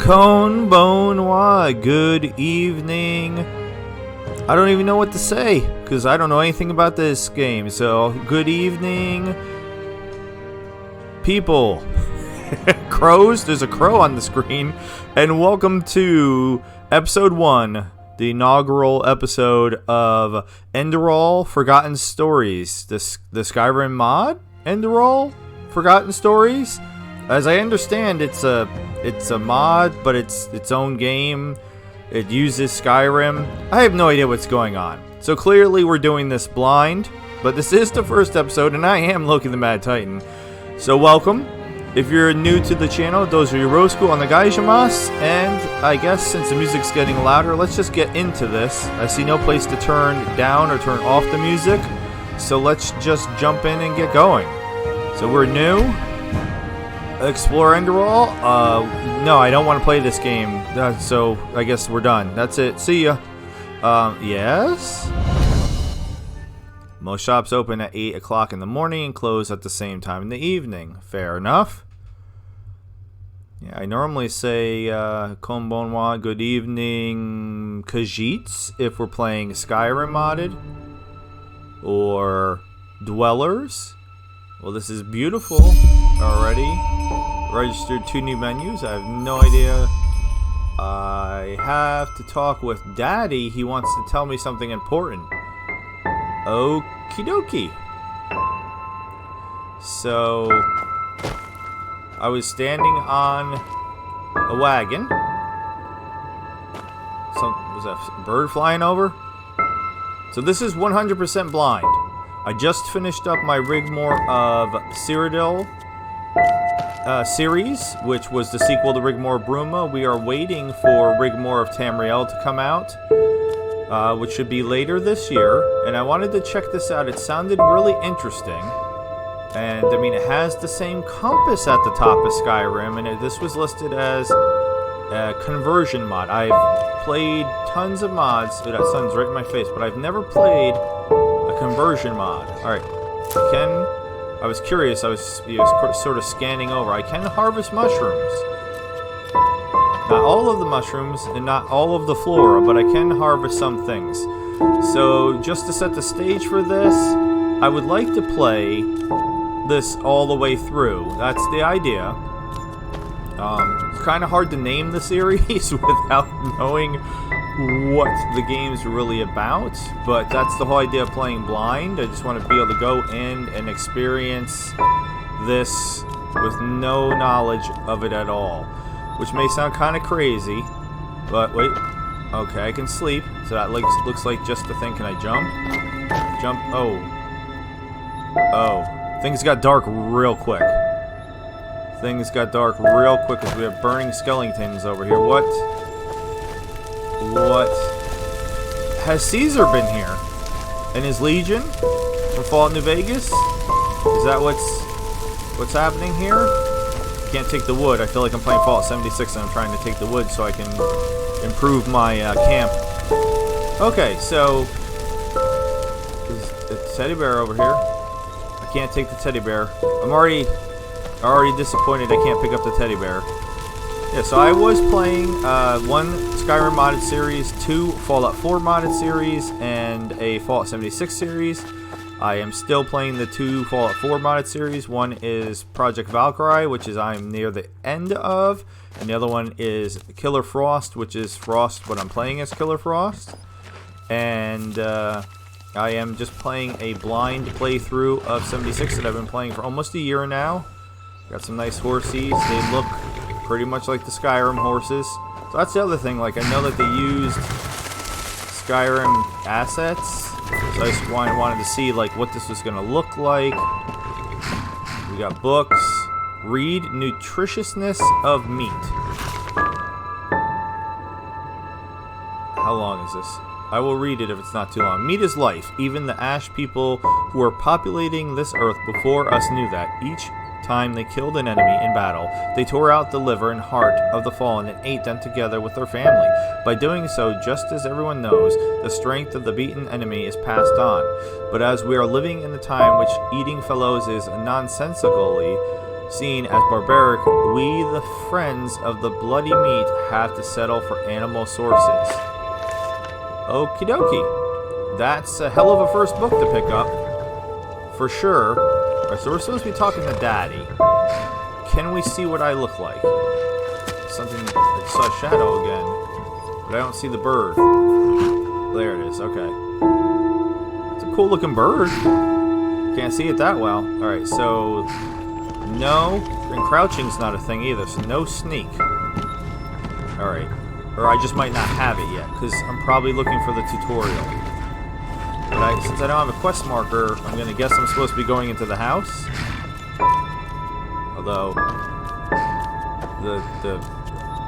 Konbanwa, good evening. I don't even know what to say because I don't know anything about this game. So, good evening, people. Crows, there's a crow on the screen. And welcome to episode 1, the inaugural episode of Enderal Forgotten Stories. The Skyrim mod? Enderal Forgotten Stories? As I understand, it's a mod, but it's its own game. It uses Skyrim. I have no idea what's going on. So clearly we're doing this blind, but this is the first episode, and I am Loki the Mad Titan. So welcome. If you're new to the channel, those are Yorosku on the Gaijamas, and I guess since the music's getting louder, let's just get into this. I see no place to turn down or turn off the music, so let's just jump in and get going. So we're new. Explore Enderal? No, I don't want to play this game. So I guess we're done. That's it. See ya. Yes? Most shops open at 8 o'clock in the morning and close at the same time in the evening. Fair enough. Yeah, I normally say Konbanwa, good evening, Khajiits, if we're playing Skyrim modded. Or Dwellers. Well, this is beautiful already. Registered 2 new menus. I have no idea. I have to talk with Daddy. He wants to tell me something important. Okie dokie. So, I was standing on a wagon. Was that a bird flying over? So this is 100% blind. I just finished up my Rigmore of Cyrodiil series, which was the sequel to Rigmore of Bruma. We are waiting for Rigmore of Tamriel to come out, which should be later this year. And I wanted to check this out. It sounded really interesting. And, I mean, it has the same compass at the top of Skyrim, and this was listed as a conversion mod. I've played tons of mods. That sun's right in my face, but I've never played a conversion mod. Alright, I was curious. I was sort of scanning over. I can harvest mushrooms. Not all of the mushrooms and not all of the flora, but I can harvest some things. So, just to set the stage for this, I would like to play this all the way through. That's the idea. It's kind of hard to name the series without knowing what the game's really about, but that's the whole idea of playing blind. I just want to be able to go in and experience this with no knowledge of it at all, which may sound kind of crazy, but wait. Okay, I can sleep, so that looks like just the thing. Can I jump? Jump. Oh. Things got dark real quick. Things got dark real quick as we have burning skeletons over here. What? Has Caesar been here? And his legion from Fallout New Vegas? Is that what's happening here? Can't take the wood. I feel like I'm playing Fallout 76 and I'm trying to take the wood so I can improve my camp. Okay, so there's a teddy bear over here. I can't take the teddy bear. I'm already disappointed I can't pick up the teddy bear. Yeah, so I was playing 1 Skyrim modded series, 2 Fallout 4 modded series, and a Fallout 76 series. I am still playing the 2 Fallout 4 modded series. One is Project Valkyrie, which is I'm near the end of, and the other one is Killer Frost, which is Frost, but I'm playing as Killer Frost. And I am just playing a blind playthrough of 76 that I've been playing for almost a year now. Got some nice horsies. They look pretty much like the Skyrim horses. So that's the other thing. Like, I know that they used Skyrim assets. So I just wanted to see like what this was going to look like. We got books. Read Nutritiousness of Meat. How long is this? I will read it if it's not too long. Meat is life. Even the Ash people who were populating this earth before us knew that. Each time they killed an enemy in battle, they tore out the liver and heart of the fallen and ate them together with their family. By doing so, just as everyone knows, the strength of the beaten enemy is passed on. But as we are living in the time which eating fellows is nonsensically seen as barbaric, we, the friends of the bloody meat, have to settle for animal sources. Okie dokie. That's a hell of a first book to pick up. For sure. Alright, so we're supposed to be talking to Daddy. Can we see what I look like? Something... I saw a shadow again. But I don't see the bird. There it is. Okay. It's a cool looking bird. Can't see it that well. Alright, so... No. And crouching's not a thing either, so no sneak. Alright. Or I just might not have it yet, because I'm probably looking for the tutorial. But since I don't have a quest marker, I'm going to guess I'm supposed to be going into the house. Although,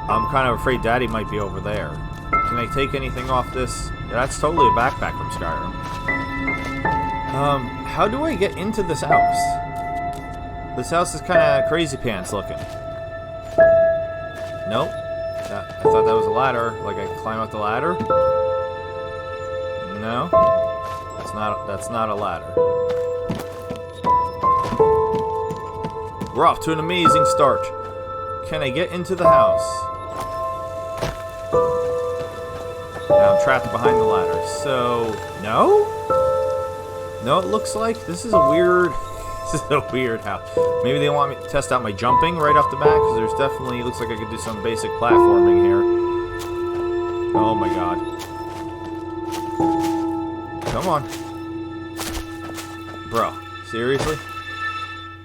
I'm kind of afraid Daddy might be over there. Can I take anything off this? Yeah, that's totally a backpack from Skyrim. How do I get into this house? This house is kind of crazy pants looking. Nope. I thought that was a ladder. Like I could climb up the ladder? No. That's not a ladder. We're off to an amazing start. Can I get into the house? Now I'm trapped behind the ladder. So, no? No, it looks like this is a weird house. Maybe they want me to test out my jumping right off the bat, because there's definitely, looks like I could do some basic platforming here. Oh my god. Come on. Bro, seriously?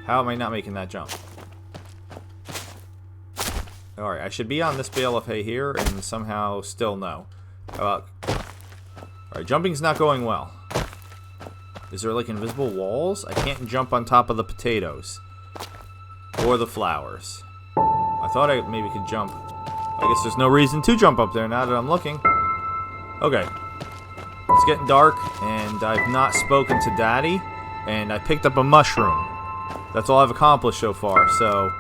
How am I not making that jump? Alright, I should be on this bale of hay here, and somehow still no. How about... Alright, jumping's not going well. Is there like invisible walls? I can't jump on top of the potatoes. Or the flowers. I thought I maybe could jump. I guess there's no reason to jump up there now that I'm looking. Okay. It's getting dark, and I've not spoken to Daddy, and I picked up a mushroom. That's all I've accomplished so far, so...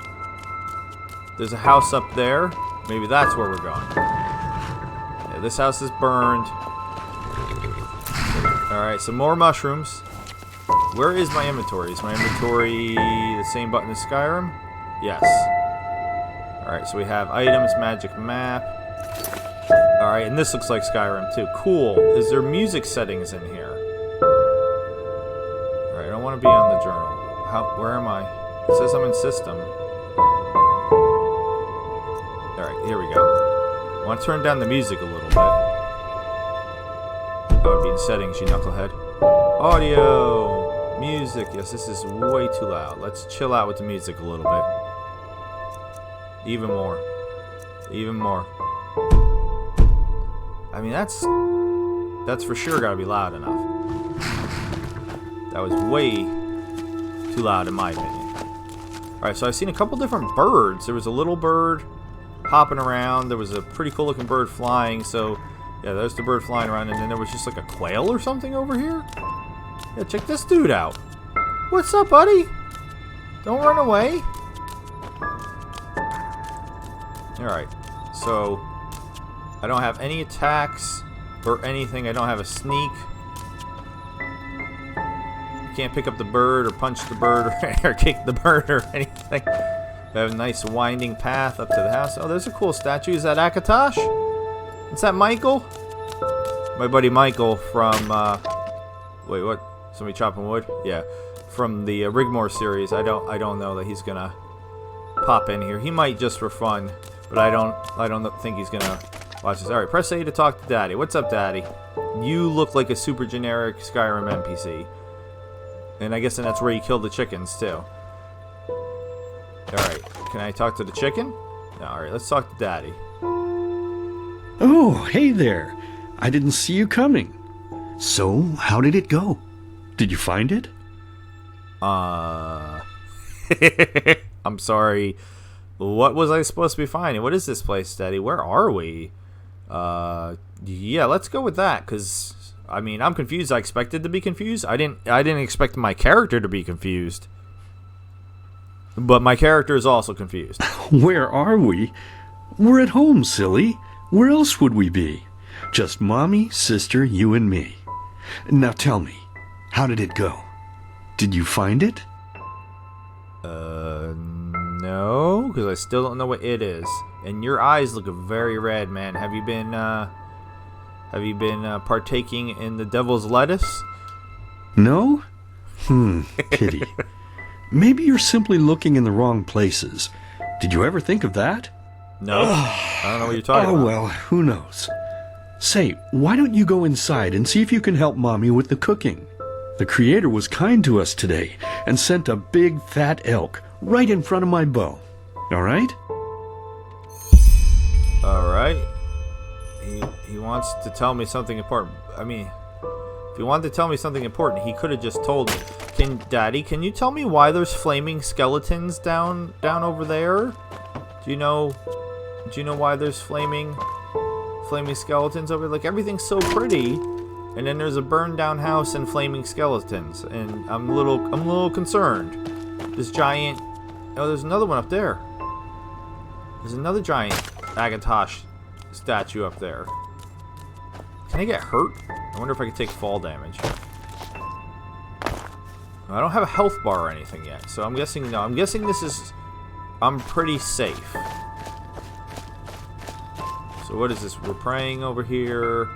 There's a house up there. Maybe that's where we're going. Yeah, this house is burned. Alright, some more mushrooms. Where is my inventory? Is my inventory the same button as Skyrim? Yes. Alright, so we have items, magic map. Alright, and this looks like Skyrim too. Cool. Is there music settings in here? Alright, I don't want to be on the journal. Where am I? It says I'm in system. Alright, here we go. I want to turn down the music a little bit. That would be in settings, you knucklehead. Audio! Music. Yes, this is way too loud. Let's chill out with the music a little bit. Even more. Even more. I mean, that's for sure gotta be loud enough. That was way too loud in my opinion. Alright, so I've seen a couple different birds. There was a little bird hopping around. There was a pretty cool looking bird flying, so... Yeah, there's the bird flying around, and then there was just like a quail or something over here? Yeah, check this dude out. What's up, buddy? Don't run away. Alright, so... I don't have any attacks or anything. I don't have a sneak. I can't pick up the bird or punch the bird or kick the bird or anything. I have a nice winding path up to the house. Oh, there's a cool statue. Is that Akatosh? Is that Michael? My buddy Michael from, wait, what? Somebody chopping wood? Yeah. From the Rigmore series. I don't know that he's gonna pop in here. He might just for fun, but I don't think he's gonna watch this. Alright, press A to talk to Daddy. What's up, Daddy? You look like a super generic Skyrim NPC. And I guess that's where you killed the chickens, too. Alright, can I talk to the chicken? No, alright, let's talk to Daddy. Oh, hey there. I didn't see you coming. So, how did it go? Did you find it? I'm sorry. What was I supposed to be finding? What is this place, Daddy? Where are we? Yeah, let's go with that, because... I mean, I'm confused. I expected to be confused. I didn't expect my character to be confused. But my character is also confused. Where are we? We're at home, silly. Where else would we be? Just mommy, sister, you and me. Now tell me, how did it go? Did you find it? No, because I still don't know what it is. And your eyes look very red, man. Have you been partaking in the devil's lettuce? No? Pity. Maybe you're simply looking in the wrong places. Did you ever think of that? No. I don't know what you're talking about. Oh, well, who knows? Say, why don't you go inside and see if you can help Mommy with the cooking? The Creator was kind to us today and sent a big fat elk right in front of my bow. All right? All right. He wants to tell me something important. I mean, if he wanted to tell me something important, he could have just told me. Daddy, can you tell me why there's flaming skeletons down over there? Do you know why there's flaming skeletons over there? Like, everything's so pretty, and then there's a burned down house and flaming skeletons, and I'm a little concerned. This giant, oh, there's another one up there. There's another giant Agatosh statue up there. Can I get hurt? I wonder if I can take fall damage. I don't have a health bar or anything yet, so I'm guessing no. I'm guessing I'm pretty safe. So what is this? We're praying over here.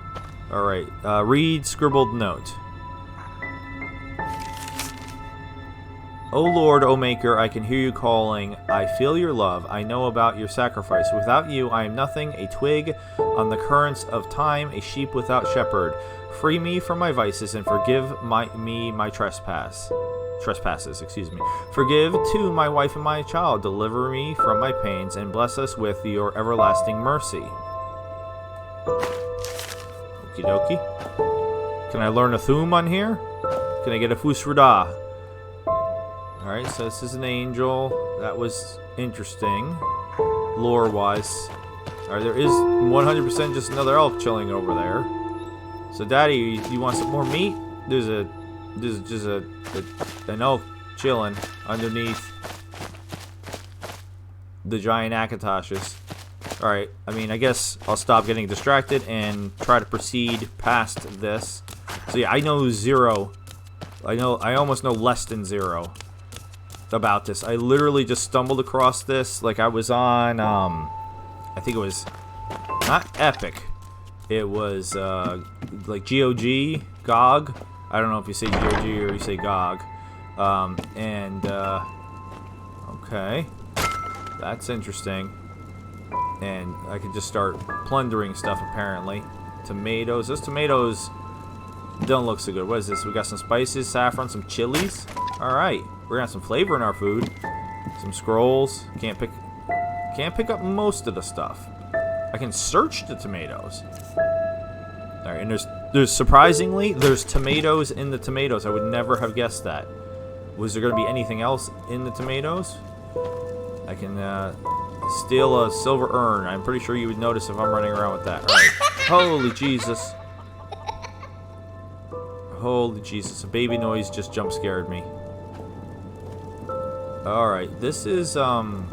Alright, read scribbled note. O Lord, O Maker, I can hear you calling. I feel your love. I know about your sacrifice. Without you, I am nothing, a twig on the currents of time, a sheep without shepherd. Free me from my vices and forgive me my trespasses. Forgive, too, my wife and my child. Deliver me from my pains and bless us with your everlasting mercy. Okie dokie. Can I learn a thum on here? Can I get a fusruda? Alright, so this is an angel. That was interesting, lore-wise. Alright, there is 100% just another elk chilling over there. So, Daddy, you want some more meat? There's just an elk chilling underneath the giant Akatoshes. Alright, I mean, I guess I'll stop getting distracted and try to proceed past this. So yeah, I know zero. I almost know less than zero about this. I literally just stumbled across this. Like, I was on, I think it was not Epic. It was, like GOG, GOG. I don't know if you say GOG or you say GOG. Okay. That's interesting. And I could just start plundering stuff, apparently. Tomatoes. Those tomatoes don't look so good. What is this? We got some spices, saffron, some chilies. Alright. We're gonna have some flavor in our food. Some scrolls. Can't pick up most of the stuff. I can search the tomatoes. Alright, and there's surprisingly, there's tomatoes in the tomatoes. I would never have guessed that. Was there gonna be anything else in the tomatoes? I can steal a silver urn. I'm pretty sure you would notice if I'm running around with that. Alright. Holy Jesus. Holy Jesus. A baby noise just jump scared me. Alright, this is, what?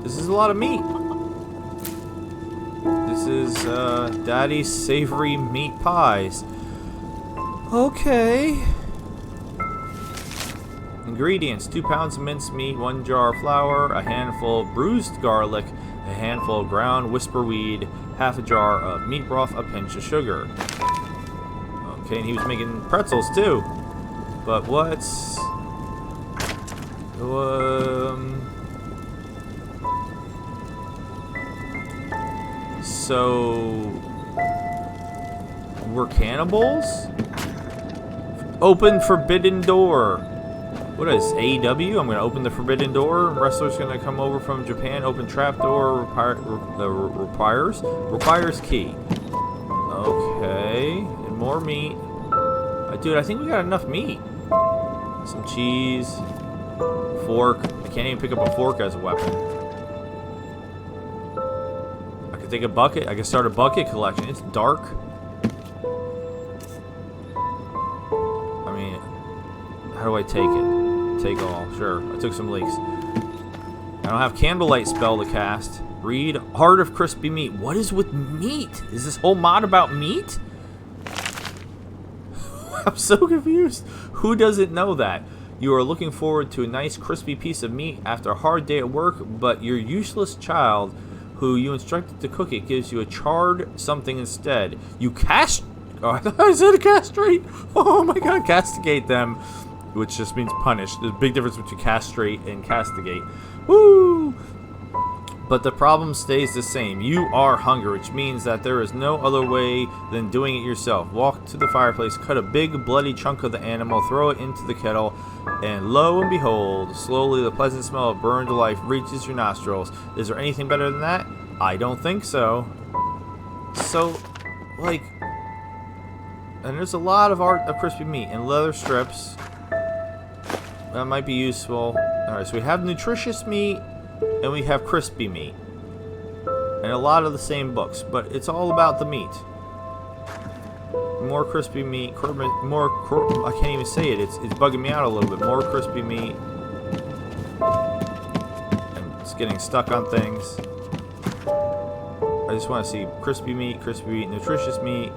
This is a lot of meat. This is, Daddy's savory meat pies. Okay. Ingredients: 2 pounds of minced meat, 1 jar of flour, a handful of bruised garlic, a handful of ground whisperweed, half a jar of meat broth, a pinch of sugar. Okay, and he was making pretzels too. But what's... So... We're cannibals? Open forbidden door. What is AEW? I'm going to open the forbidden door. Wrestler's going to come over from Japan. Open trap door. Requires key. Okay. And more meat. Dude, I think we got enough meat. Some cheese. Fork. I can't even pick up a fork as a weapon. I can take a bucket. I can start a bucket collection. It's dark. I mean, how do I take it? Take all. Sure. I took some leaks. I don't have candlelight spell to cast. Read Heart of Crispy Meat. What is with meat? Is this whole mod about meat? I'm so confused. Who doesn't know that? You are looking forward to a nice crispy piece of meat after a hard day at work, but your useless child who you instructed to cook it gives you a charred something instead. You oh, I thought I said castrate. Oh my god, castigate them, which just means punish. There's a big difference between castrate and castigate. Woo! But the problem stays the same. You are hungry, which means that there is no other way than doing it yourself. Walk to the fireplace, cut a big bloody chunk of the animal, throw it into the kettle, and lo and behold, slowly the pleasant smell of burned life reaches your nostrils. Is there anything better than that? I don't think so. So, like, and there's a lot of crispy meat and leather strips. That might be useful. Alright, so we have nutritious meat and we have crispy meat. And a lot of the same books, but it's all about the meat. More crispy meat, I can't even say it. It's bugging me out a little bit. More crispy meat. And it's getting stuck on things. I just want to see crispy meat, nutritious meat.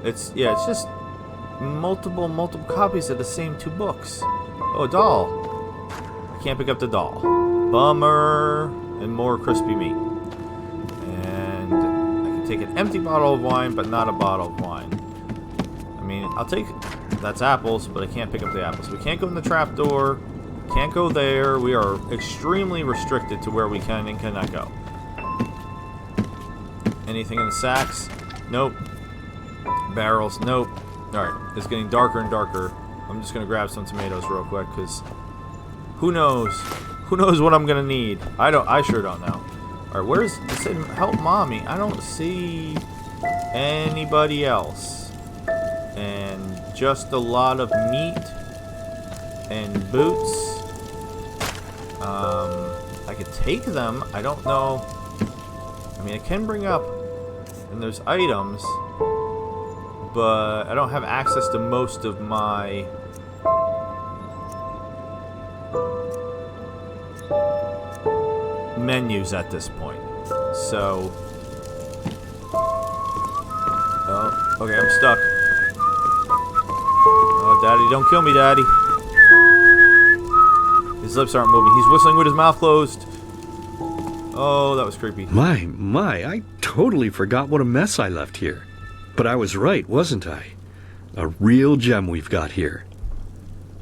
It's just multiple copies of the same two books. Oh, a doll. I can't pick up the doll. Bummer. And more crispy meat. And I can take an empty bottle of wine, but not a bottle of wine. I mean, I'll take... That's apples, but I can't pick up the apples. We can't go in the trapdoor. Can't go there. We are extremely restricted to where we can and cannot go. Anything in the sacks? Nope. Barrels? Nope. Alright, it's getting darker and darker. I'm just going to grab some tomatoes real quick, because who knows? Who knows what I'm going to need? I sure don't know. Alright, where's... It said help mommy. I don't see anybody else. And just a lot of meat and boots. I could take them. I don't know. I mean, I can bring up... And there's items. But I don't have access to most of my... menus at this point. So... Oh, okay, I'm stuck. Oh, Daddy, don't kill me, Daddy. His lips aren't moving. He's whistling with his mouth closed. Oh, that was creepy. My, I totally forgot what a mess I left here. But I was right, wasn't I? A real gem we've got here.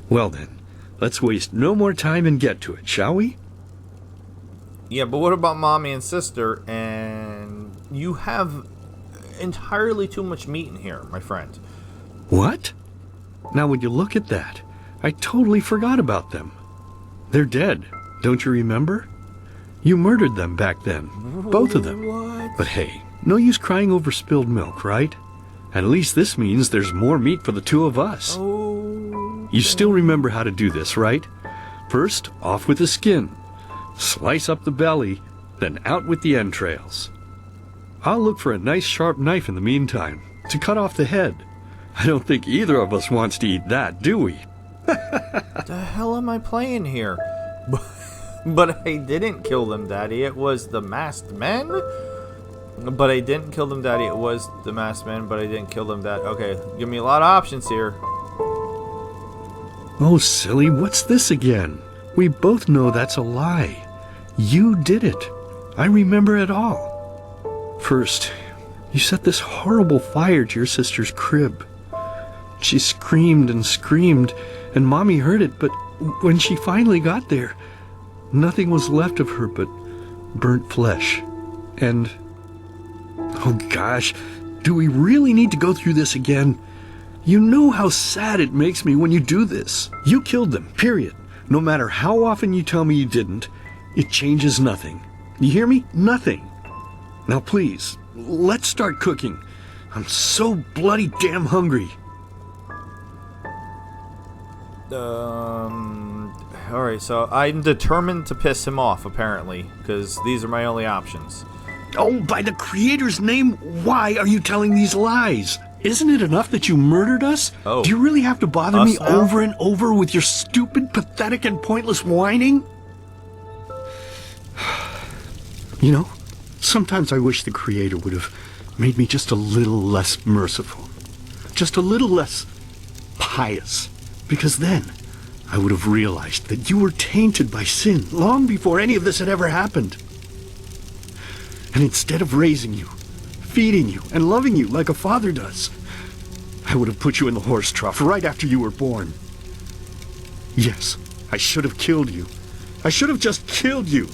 Well then, let's waste no more time and get to it, shall we? Yeah, but what about mommy and sister? And you have entirely too much meat in here, my friend. What? Now would you look at that? I totally forgot about them. They're dead, don't you remember? You murdered them back then, both of them. What? But hey, no use crying over spilled milk, right? At least this means there's more meat for the two of us. Oh. You still remember how to do this, right? First, off with the skin. Slice up the belly, then out with the entrails. I'll look for a nice sharp knife in the meantime, to cut off the head. I don't think either of us wants to eat that, do we? The hell am I playing here? But I didn't kill them, Daddy. It was the masked men? But I didn't kill them, Daddy. It was the masked men, but I didn't kill them, Dad. Okay, give me a lot of options here. Oh, silly, what's this again? We both know that's a lie. You did it. I remember it all. First, you set this horrible fire to your sister's crib. She screamed and screamed, and Mommy heard it, but when she finally got there, nothing was left of her but burnt flesh. And... oh gosh, do we really need to go through this again? You know how sad it makes me when you do this. You killed them, period. No matter how often you tell me you didn't, it changes nothing. You hear me? Nothing. Now please, let's start cooking. I'm so bloody damn hungry. Alright, so I'm determined to piss him off, apparently, because these are my only options. Oh, by the Creator's name, why are you telling these lies? Isn't it enough that you murdered us? Oh. Do you really have to bother me Us now? over and over with your stupid, pathetic, and pointless whining? You know, sometimes I wish the Creator would have made me just a little less merciful. Just a little less pious. Because then, I would have realized that you were tainted by sin long before any of this had ever happened. And instead of raising you, feeding you, and loving you like a father does, I would have put you in the horse trough right after you were born. Yes, I should have killed you. I should have just killed you.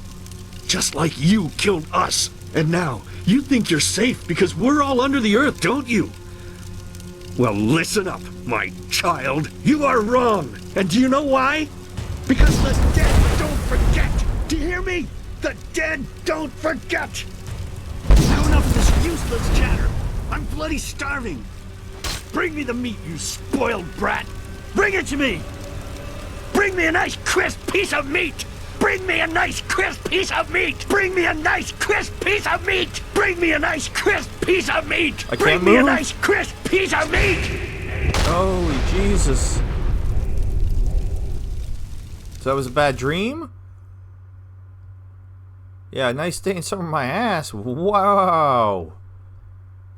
Just like you killed us. And now, you think you're safe because we're all under the earth, don't you? Well, listen up, my child. You are wrong. And do you know why? Because the dead don't forget. Do you hear me? The dead don't forget. Now enough of this useless chatter. I'm bloody starving. Bring me the meat, you spoiled brat. Bring it to me. Bring me a nice crisp piece of meat. Bring me a nice crisp piece of meat! Bring me a nice crisp piece of meat! Bring me a nice crisp piece of meat! I can't Bring me move. a nice crisp piece of meat! Holy Jesus. So that was a bad dream? Yeah, nice stain some of my ass. Wow.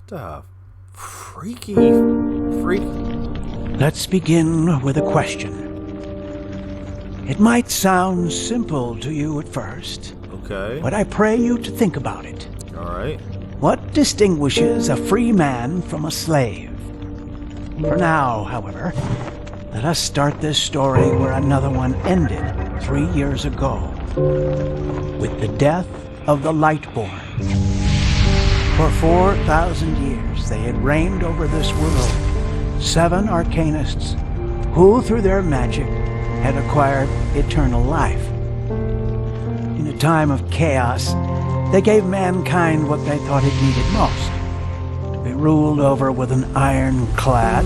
What the freaky. Let's begin with a question. It might sound simple to you at first, Okay. but I pray you to think about it. Alright. What distinguishes a free man from a slave? For now, however, let us start this story where another one ended 3 years ago, with the death of the Lightborn. For 4,000 years they had reigned over this world, 7 arcanists who, through their magic, had acquired eternal life. In a time of chaos, they gave mankind what they thought it needed most, to be ruled over with an ironclad,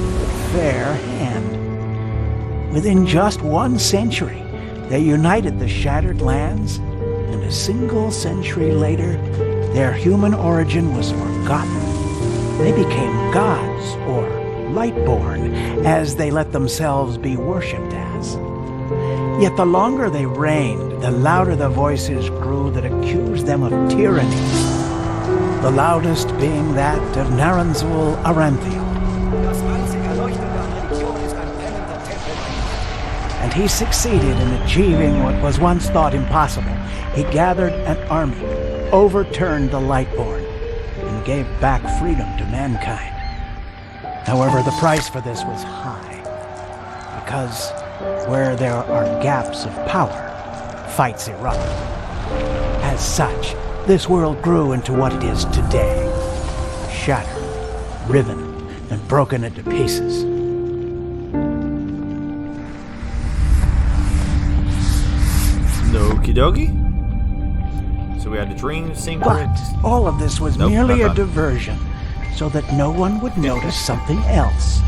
fair hand. Within just 1 century, they united the shattered lands, and a single century later, their human origin was forgotten. They became gods, or Lightborn, as they let themselves be worshipped as. Yet the longer they reigned, the louder the voices grew that accused them of tyranny. The loudest being that of Naranzul Aranthiel. And he succeeded in achieving what was once thought impossible. He gathered an army, overturned the Lightborn, and gave back freedom to mankind. However, the price for this was high, because where there are gaps of power, fights erupt. As such, this world grew into what it is today, shattered, riven, and broken into pieces. Okie dokie. So we had a dream secret. But all of this was Nope, merely not a done. diversion, so that no one would notice something else.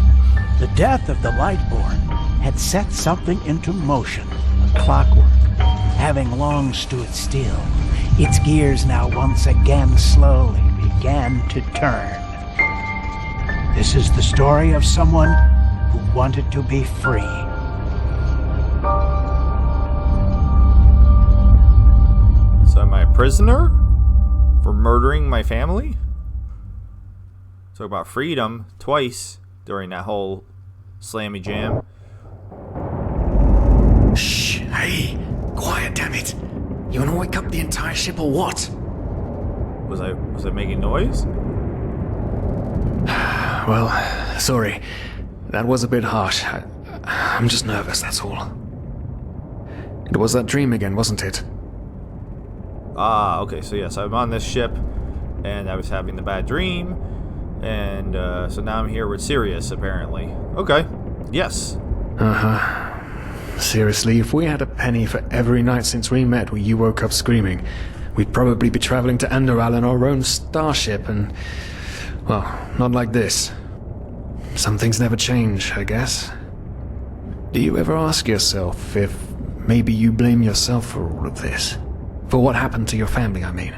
The death of the Lightborn had set something into motion, a clockwork, having long stood still. Its gears now once again slowly began to turn. This is the story of someone who wanted to be free. So am I a prisoner for murdering my family? Talk about freedom twice during that whole slammy jam. Shh! Hey! Quiet, damn it! You wanna wake up the entire ship or what? Was I making noise? Well, sorry. That was a bit harsh. I'm just nervous, that's all. It was that dream again, wasn't it? Ah, okay, so yes, I'm on this ship, and I was having the bad dream, and so now I'm here with Sirius, apparently. Okay, yes. Uh-huh. Seriously, if we had a penny for every night since we met where you woke up screaming, we'd probably be traveling to Enderal in our own starship and... well, not like this. Some things never change, I guess. Do you ever ask yourself if maybe you blame yourself for all of this? For what happened to your family, I mean?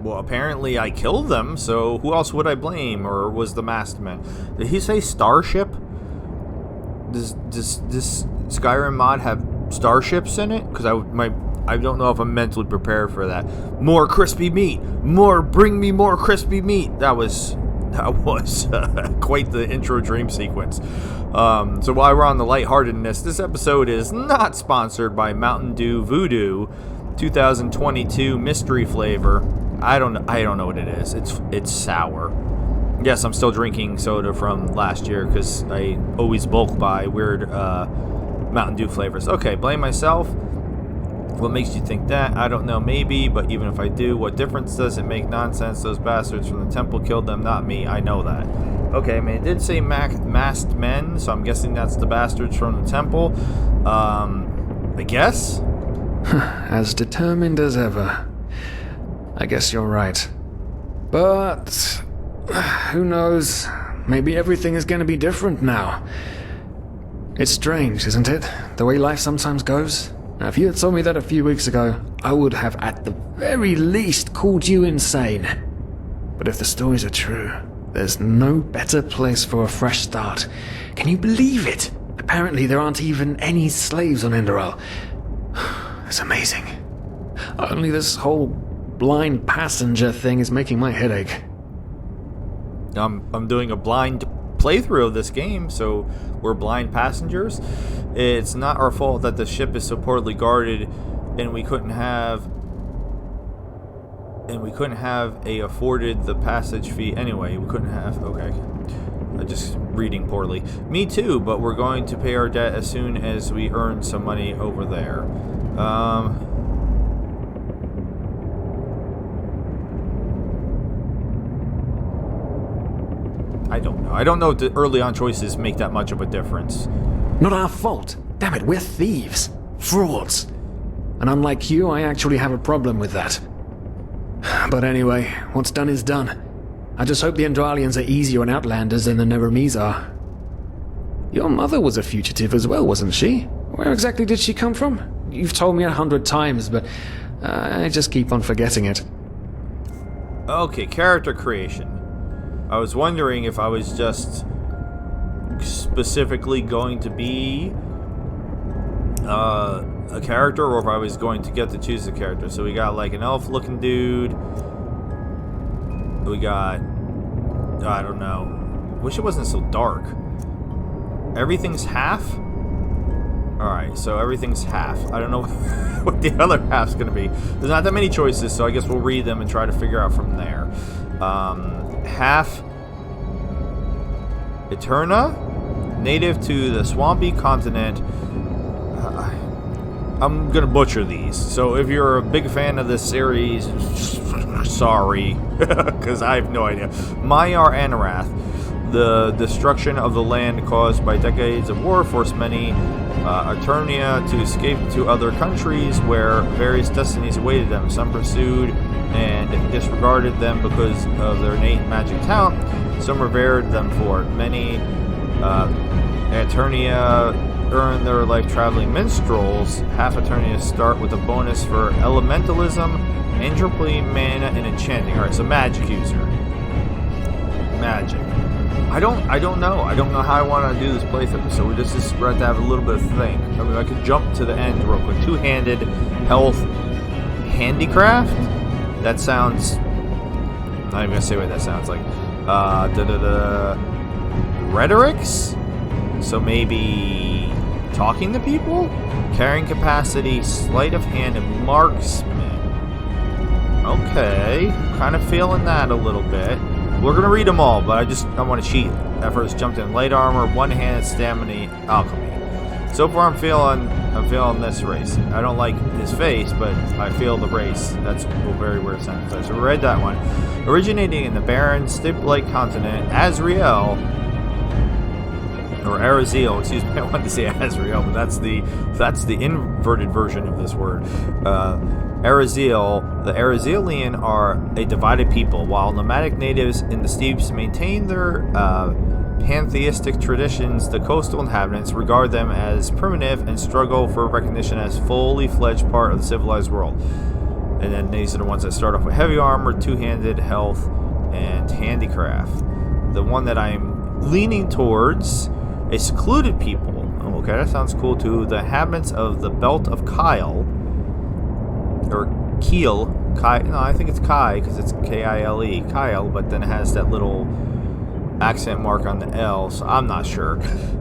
Well, apparently I killed them, so who else would I blame, or was the masked man? Did he say starship? Does this Skyrim mod have starships in it? Because I don't know if I'm mentally prepared for that. More crispy meat! Bring me more crispy meat! That was That was quite the intro dream sequence. So while we're on the lightheartedness, this episode is not sponsored by Mountain Dew Voodoo 2022 mystery flavor. I don't know what it is. It's sour. Yes, I'm still drinking soda from last year because I always bulk buy weird Mountain Dew flavors. Okay, blame myself. What makes you think that? I don't know, maybe, but even if I do, what difference does it make? Nonsense. Those bastards from the temple killed them, not me. I know that. Okay, I mean, it did say masked men, so I'm guessing that's the bastards from the temple. I guess? As determined as ever. I guess you're right. But who knows? Maybe everything is going to be different now. It's strange, isn't it? The way life sometimes goes. Now, if you had told me that a few weeks ago, I would have at the very least called you insane. But if the stories are true, there's no better place for a fresh start. Can you believe it? Apparently there aren't even any slaves on Enderal. It's amazing. Only this whole blind passenger thing is making my head ache. I'm doing a blind playthrough of this game, so we're blind passengers. It's not our fault that the ship is so poorly guarded, and we couldn't have afforded the passage fee anyway. We couldn't have. Okay, I'm just reading poorly. Me too, but we're going to pay our debt as soon as we earn some money over there. I don't know. I don't know if the early on choices make that much of a difference. Not our fault. Damn it, we're thieves. Frauds. And unlike you, I actually have a problem with that. But anyway, what's done is done. I just hope the Endralians are easier on Outlanders than the Neremes are. Your mother was a fugitive as well, wasn't she? Where exactly did she come from? You've told me 100 times, but I just keep on forgetting it. Okay, character creation. I was wondering if I was just specifically going to be a character, or if I was going to get to choose a character. So we got like an elf-looking dude. We got, I don't know. Wish it wasn't so dark. Everything's half? Alright, so everything's half. I don't know what the other half's gonna be. There's not that many choices, so I guess we'll read them and try to figure out from there. Half Eterna, native to the swampy continent. I'm gonna butcher these, so if you're a big fan of this series, sorry, because I have no idea. Maiar Anarath, the destruction of the land caused by decades of war, forced many Eternia to escape to other countries where various destinies awaited them. Some pursued and disregarded them because of their innate magic talent. Some revered them for it. Many Eternia earn their life traveling minstrels. Half Eternia start with a bonus for elementalism, entropy, mana, and enchanting. Alright, so magic user. Magic. I don't know. I don't know how I want to do this playthrough, so we just have to have a little bit of think. I mean, I could jump to the end real quick. Two-handed health handicraft? That sounds... I'm not even going to say what that sounds like. Rhetorics? So maybe talking to people? Carrying capacity, sleight of hand, and marksman. Okay. Kind of feeling that a little bit. We're going to read them all, but I want to cheat. At first jumped in light armor, one-handed stamina, alchemy. So far I'm feeling this race. I don't like his face, but I feel the race. That's a very weird sentence. So we read that one. Originating in the barren, steppe-like continent, Azrael, or Araziel, excuse me, I wanted to say Azrael, but that's the inverted version of this word. Araziel, the Arazelian are a divided people, while nomadic natives in the steppes maintain their pantheistic traditions. The coastal inhabitants regard them as primitive and struggle for recognition as fully fledged part of the civilized world. And then these are the ones that start off with heavy armor, two-handed, health, and handicraft. The one that I'm leaning towards, a secluded people. Okay, that sounds cool too. The inhabitants of the Belt of Kyle, or Kiel. No, I think it's Kai because it's Kile, Kyle, but then it has that little accent mark on the L, so I'm not sure,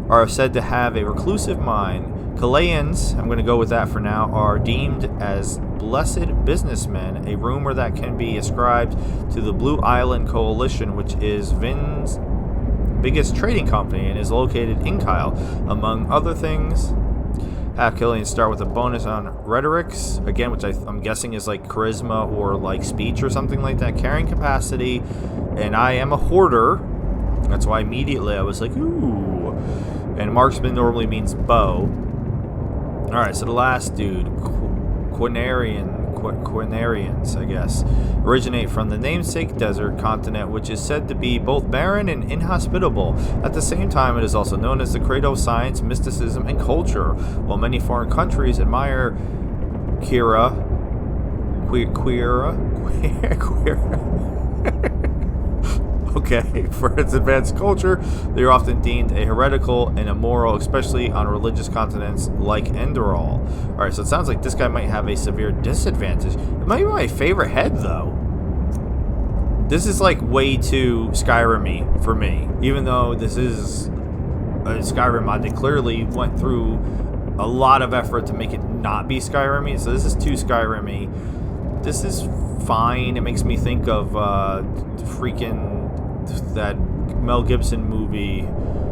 are said to have a reclusive mind. Kalayans, I'm going to go with that for now, are deemed as blessed businessmen, a rumor that can be ascribed to the Blue Island Coalition, which is Vin's biggest trading company and is located in Kyle. Among other things, have Killian start with a bonus on rhetorics, again, which I'm guessing is like charisma or like speech or something like that, carrying capacity, and I am a hoarder. That's why immediately I was like, ooh. And marksman normally means bow. Alright, so the last dude, Quinarians, I guess, originate from the namesake desert continent, which is said to be both barren and inhospitable. At the same time, it is also known as the cradle of science, mysticism, and culture. While many foreign countries admire queera, okay, for its advanced culture, they are often deemed a heretical and immoral, especially on religious continents like Enderal. Alright, so it sounds like this guy might have a severe disadvantage. It might be my favorite head, though. This is like way too Skyrim-y for me. Even though this is a Skyrim mod, they clearly went through a lot of effort to make it not be Skyrim-y, so this is too Skyrim-y. This is fine. It makes me think of freaking that Mel Gibson movie,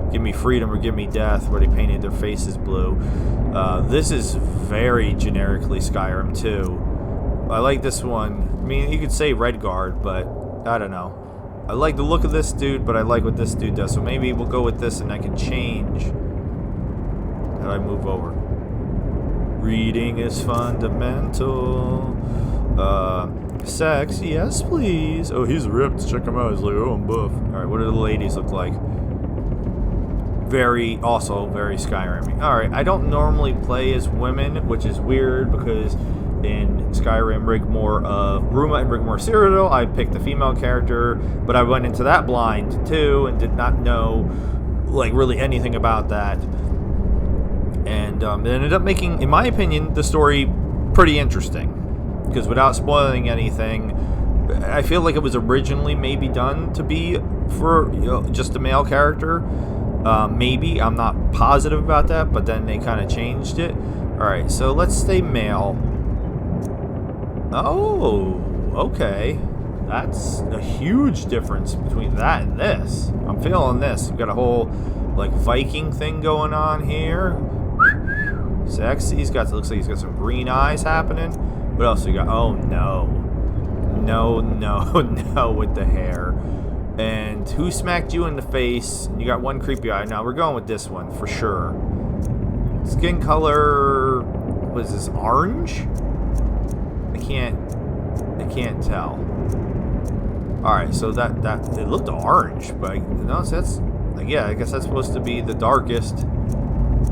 Give Me Freedom or Give Me Death, where they painted their faces blue. This is very generically Skyrim too. I like this one. I mean, you could say Redguard, but I don't know. I like the look of this dude, but I like what this dude does. So maybe we'll go with this and I can change. How do I move over? Reading is fundamental. Sex, yes please. Oh, he's ripped. Check him out. He's like, oh, I'm buff. Alright, what do the ladies look like? Also very Skyrim-y. Alright, I don't normally play as women, which is weird because in Skyrim Rigmore of Ruma and Rigmore Cyrodiil, I picked a female character, but I went into that blind too and did not know like really anything about that. And it ended up making, in my opinion, the story pretty interesting. Because without spoiling anything, I feel like it was originally maybe done to be for just a male character. Maybe, I'm not positive about that, but then they kind of changed it. Alright, so let's stay male. Oh, okay. That's a huge difference between that and this. I'm feeling this. We've got a whole like Viking thing going on here. Sexy. Looks like he's got some green eyes happening. What else we got? Oh no. No, no with the hair. And who smacked you in the face? You got one creepy eye. Now we're going with this one for sure. Skin color, what is this, orange? I can't tell. Alright, so that it looked orange, but no, that's yeah, I guess that's supposed to be the darkest.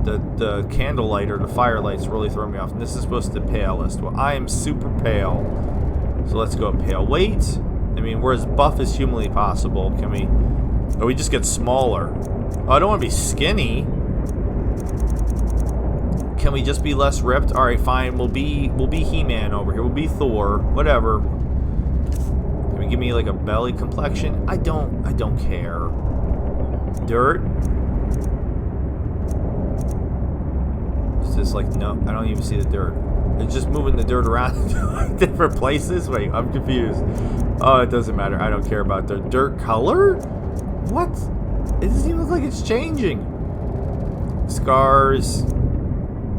The candlelight or the firelight's really throwing me off. And this is supposed to be the palest. Well, I am super pale. So let's go pale. Weight. I mean, we're as buff as humanly possible. Can we... Oh, we just get smaller. Oh, I don't want to be skinny. Can we just be less ripped? Alright, fine. We'll be He-Man over here. We'll be Thor. Whatever. Can we give me like a belly complexion? I don't care. Dirt. Just like, no, I don't even see the dirt. It's just moving the dirt around different places. Wait, I'm confused. Oh, it doesn't matter. I don't care about the dirt color. What? It doesn't even look like it's changing. Scars.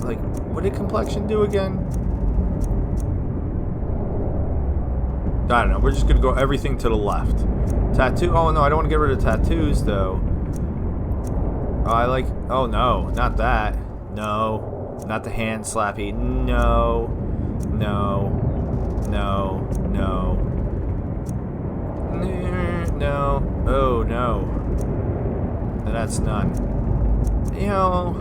Like, what did complexion do again? I don't know. We're just gonna go everything to the left. Tattoo. Oh no, I don't want to get rid of tattoos though. Oh, I like. Oh no, not that. No. Not the hand slappy. No. No. No. No. No. Oh, no. That's none. You know...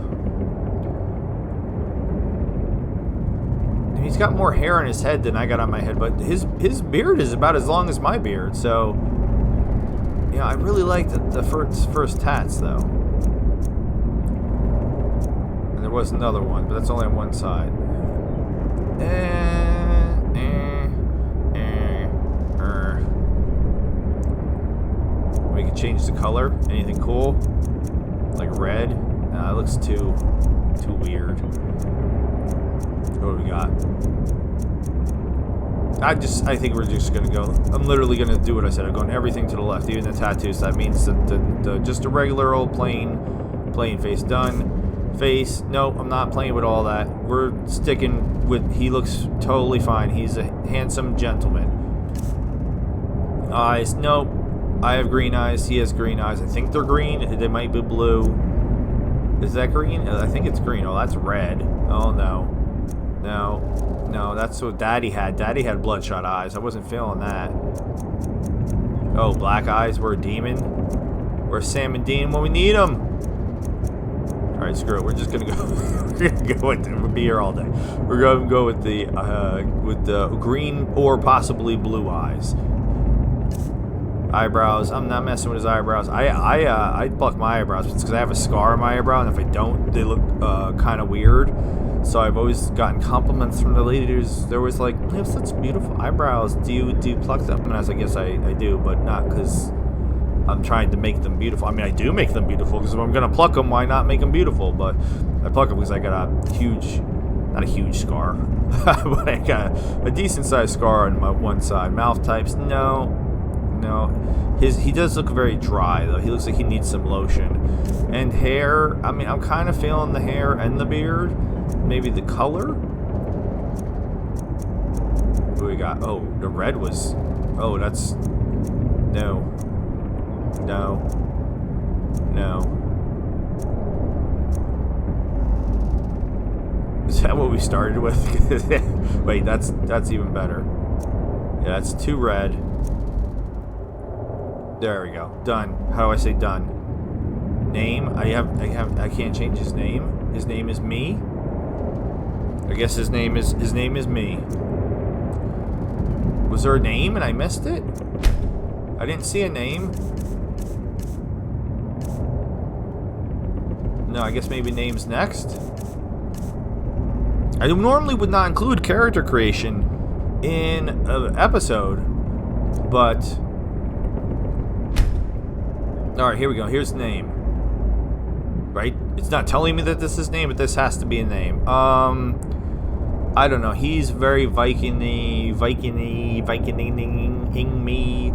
He's got more hair on his head than I got on my head, but his beard is about as long as my beard, so... Yeah, I really like the first tats, though. There was another one, but that's only on one side. We can change the color. Anything cool? Like red? Nah, that looks too weird. What do we got? I think we're just gonna go. I'm literally gonna do what I said. I'm going everything to the left, even the tattoos. That means the just a regular old plain face. Done. Face. Nope, I'm not playing with all that. We're sticking with. He looks totally fine. He's a handsome gentleman. Eyes. Nope. I have green eyes. He has green eyes. I think they're green. They might be blue. Is that green? I think it's green. Oh, that's red. Oh no. No, that's what Daddy had. Daddy had bloodshot eyes. I wasn't feeling that. Oh, black eyes. We're a demon. We're Sam and Dean when we need them. All right, screw it. We're just gonna go. We're gonna go with. We'll be here all day. We're gonna go with the green or possibly blue eyes. Eyebrows. I'm not messing with his eyebrows. I pluck my eyebrows because I have a scar on my eyebrow, and if I don't, they look kind of weird. So I've always gotten compliments from the ladies. They're always like, "You have such beautiful eyebrows. Do you pluck them?" And I was like, "Yes, I do, but not because I'm trying to make them beautiful. I mean, I do make them beautiful because if I'm gonna pluck them, why not make them beautiful? But I pluck them because I got a huge, not a huge scar, but I got a decent sized scar on my one side. Mouth types, no. He does look very dry though. He looks like he needs some lotion. And hair, I mean, I'm kind of feeling the hair and the beard. Maybe the color? What do we got? Oh, the red was... Oh, that's... No. Is that what we started with? Wait, that's even better. Yeah, that's too red. There we go. Done. How do I say done? Name? I can't change his name. His name is me. I guess his name is me. Was there a name and I missed it? I didn't see a name. No, I guess maybe name's next. I normally would not include character creation in an episode, but all right, here we go. Here's name. Right? It's not telling me that this is name, but this has to be a name. I don't know. He's very Viking-y me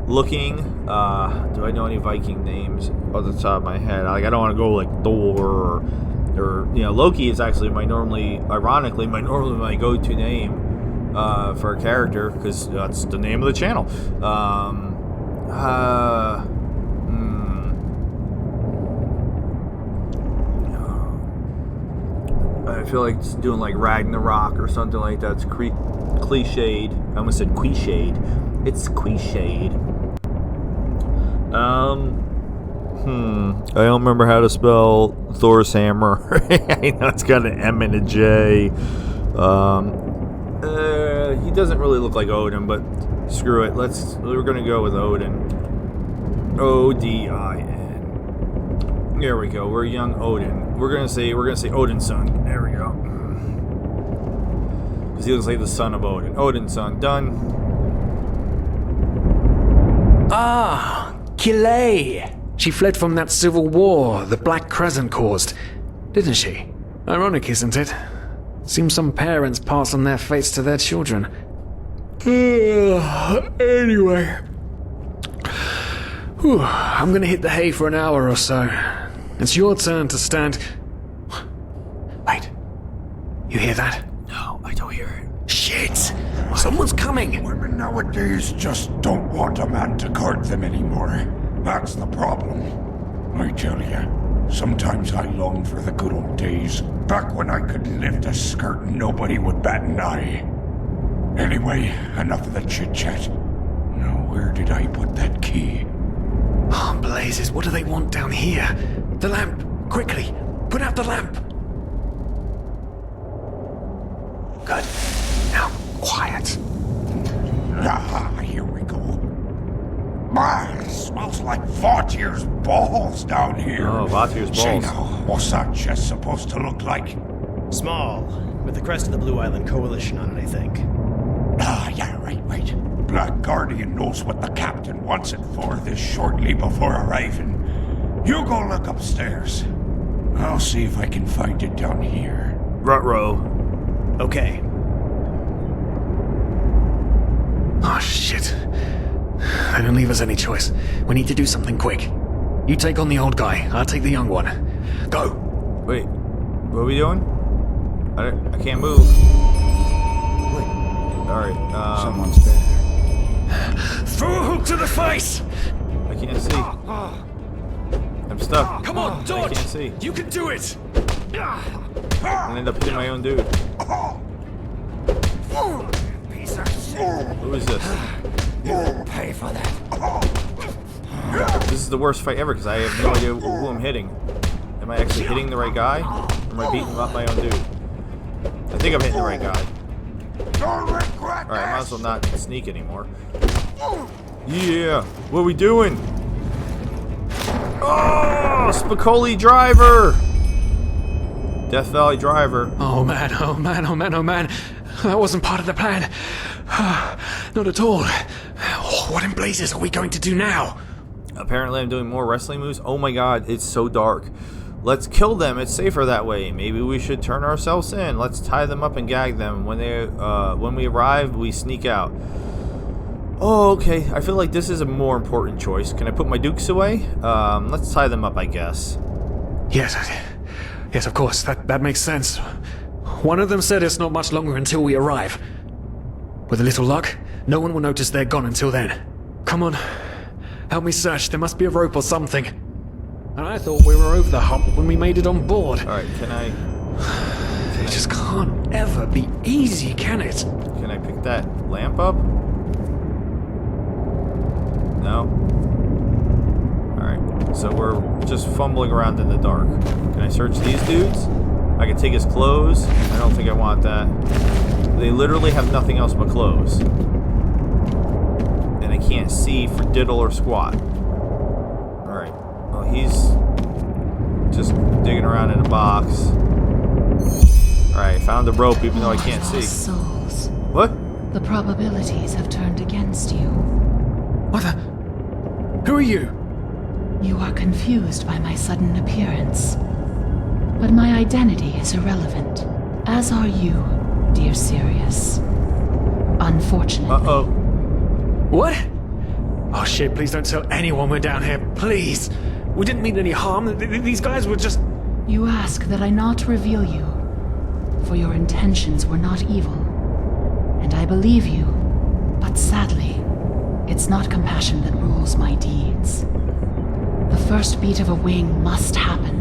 looking. Do I know any Viking names off the top of my head? Like, I don't want to go like Thor or you know, Loki is actually ironically my go-to name for a character because that's the name of the channel. I feel like it's doing like Ragnarok or something like that. It's cliched. I almost said cliched. It's cliched. I don't remember how to spell Thor's hammer. I know it's got an M and a J. He doesn't really look like Odin, but screw it. We're gonna go with Odin. Odin. There we go. We're young Odin. We're gonna say Odinson. There we go. Because he looks like the son of Odin. Odinson. Done. Ah, Killay. She fled from that civil war the Black Crescent caused, didn't she? Ironic, isn't it? Seems some parents pass on their fates to their children. Anyway. Whew, I'm gonna hit the hay for an hour or so. It's your turn to stand... Wait. You hear that? No, I don't hear it. Shit! Someone's coming! Women nowadays just don't want a man to guard them anymore. That's the problem. I tell you, sometimes I long for the good old days, back when I could lift a skirt and nobody would bat an eye. Anyway, enough of the chit-chat. Now, where did I put that key? Oh, blazes, what do they want down here? The lamp! Quickly! Put out the lamp! Good. Now, quiet. Ah, here we go. It smells like Vaughtier's balls down here. Oh, Vaughtier's Say balls. now, what's that chest supposed to look like? Small, with the crest of the Blue Island Coalition on it, I think. Ah, yeah, right. Black Guardian knows what the captain wants it for this shortly before arriving. You go look upstairs. I'll see if I can find it down here. Ruh-roh. Okay. Oh, shit. They don't leave us any choice. We need to do something quick. You take on the old guy, I'll take the young one. Go! Wait, what are we doing? I can't move. Wait, Alright, someone's there. Throw a hook to the face! I can't see. I'm stuck. Come on, I dodge! can't see. You can do it! I end up hitting my own dude. Piece of shit. Who is this? You'll pay for that. This is the worst fight ever because I have no idea who I'm hitting. Am I actually hitting the right guy? Or am I beating up my own dude? I think I'm hitting the right guy. You'll regret Alright, I might as this. well not sneak anymore. Yeah! What are we doing? Oh! Spicoli Driver! Death Valley Driver. Oh man, oh man, oh man, oh man. That wasn't part of the plan. Not at all. What in blazes are we going to do now? Apparently I'm doing more wrestling moves. Oh my god, it's so dark. Let's kill them. It's safer that way. Maybe we should turn ourselves in. Let's tie them up and gag them. When we arrive, we sneak out. Oh, okay. I feel like this is a more important choice. Can I put my dukes away? Let's tie them up, I guess. Yes, of course. That makes sense. One of them said it's not much longer until we arrive. With a little luck, no one will notice they're gone until then. Come on. Help me search. There must be a rope or something. And I thought we were over the hump when we made it on board. Alright, can I It just can't ever be easy, can it? pick that lamp up? No? Alright, so we're just fumbling around in the dark. Can I search these dudes? I can take his clothes. I don't think I want that. They literally have nothing else but clothes. And I can't see for diddle or squat. Alright, well he's just digging around in a box. Alright, found the rope even though I can't see. Souls. What? The probabilities have turned against you. What the? Who are you? You are confused by my sudden appearance. But my identity is irrelevant, as are you, dear Sirius. Unfortunately. Uh-oh. What? Oh shit, please don't tell anyone we're down here, please. We didn't mean any harm. These guys were just... You ask that I not reveal you, for your intentions were not evil. And I believe you, but sadly, it's not compassion that rules my deeds. The first beat of a wing must happen.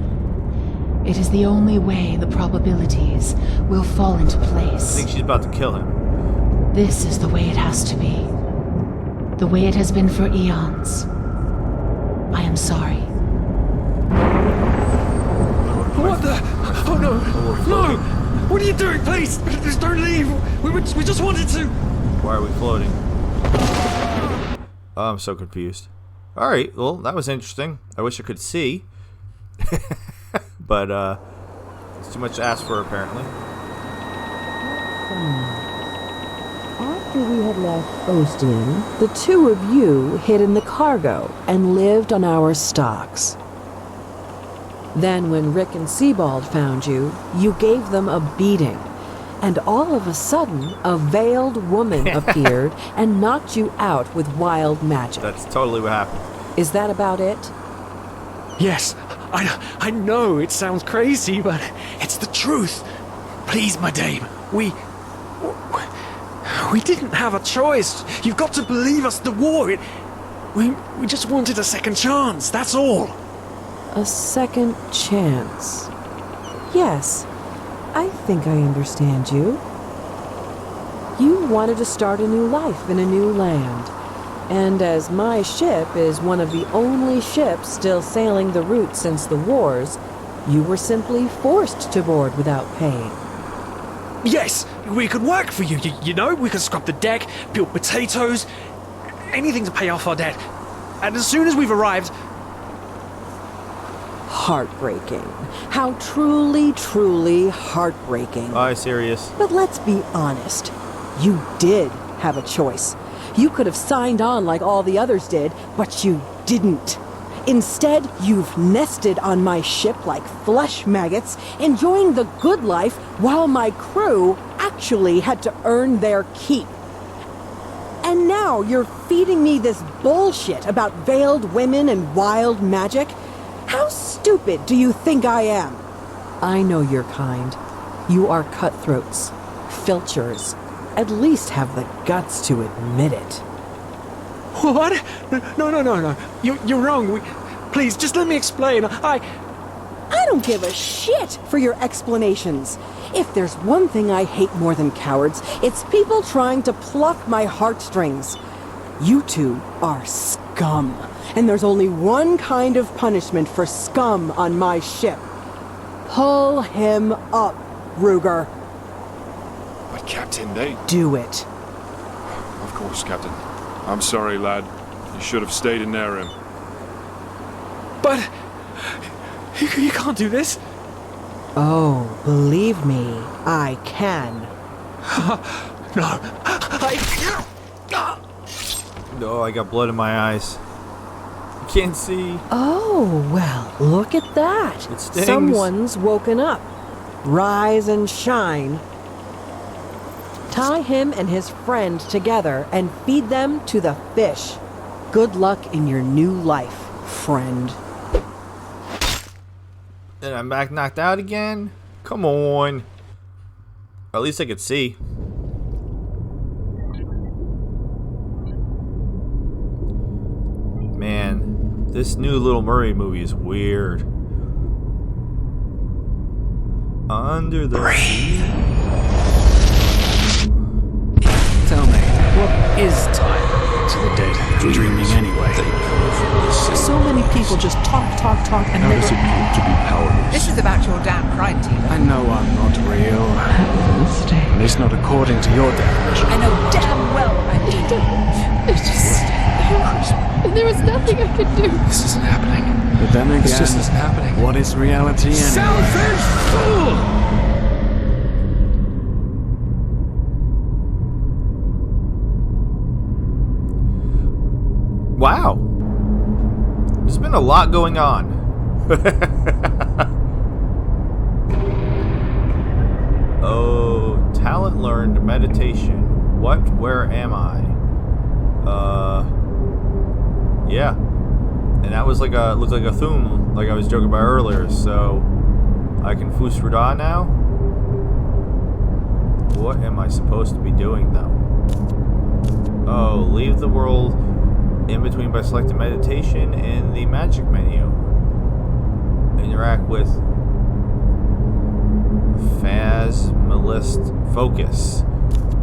It is the only way the probabilities will fall into I place. think she's about to kill him. This is the way it has to be. The way it has been for eons. I am sorry. What the? Oh no! No! What are you doing? Please! Just don't leave! We just wanted to... Why are we floating? Oh, I'm so confused. Alright, well, that was interesting. I wish I could see. But, it's too much to ask for, apparently. After we had left Ostin, the two of you hid in the cargo and lived on our stocks. Then when Rick and Sebald found you, you gave them a beating. And all of a sudden, a veiled woman appeared and knocked you out with wild magic. That's totally what happened. Is that about it? Yes, I know it sounds crazy, but it's the truth. Please, my dame, we didn't have a choice. You've got to believe us, the war, we just wanted a second chance, that's all. A second chance. Yes, I think I understand you. You wanted to start a new life in a new land. And as my ship is one of the only ships still sailing the route since the wars, you were simply forced to board without paying. Yes, we could work for you, you know? We could scrub the deck, peel potatoes, anything to pay off our debt. And as soon as we've arrived... Heartbreaking. How truly, truly heartbreaking. Bye, Sirius. But let's be honest. You did have a choice. You could have signed on like all the others did, but you didn't. Instead, you've nested on my ship like flesh maggots, enjoying the good life while my crew actually had to earn their keep. And now you're feeding me this bullshit about veiled women and wild magic? How stupid do you think I am? I know your kind. You are cutthroats, filchers. At least have the guts to admit it. What? No. You're wrong. Please, just let me explain. I don't give a shit for your explanations. If there's one thing I hate more than cowards, it's people trying to pluck my heartstrings. You two are scum, and there's only one kind of punishment for scum on my ship. Pull him up, Ruger. But Captain, they... Do it. Of course, Captain. I'm sorry, lad. You should have stayed in there. But... You can't do this. Oh, believe me, I can. No. Oh, I got blood in my eyes. I can't see. Oh, well, look at that. It stings. Someone's woken up. Rise and shine. Tie him and his friend together and feed them to the fish. Good luck in your new life, friend. And I'm back knocked out again? Come on. Or at least I could see. Man, this new Little Mermaid movie is weird. Under the sea? Tell me, what is time to the dead and dreaming anyway? So many people just talk, and How never... does it feel to be powerless? This is about your damn pride, Tina. I know I'm not real. At least not according to your definition. I know damn well I'm It's just... There was nothing I could do. This isn't happening. But then again, This just isn't happening. what is reality anyway? Selfish fool! Wow. There's been a lot going on. Oh, talent learned meditation. What? Where am I? Yeah. And that was like a, looked like a thum, like I was joking about earlier, so I can Fusruda now? What am I supposed to be doing though? Oh, leave the world in between by selecting meditation in the magic menu. Interact with Phasmalist Focus.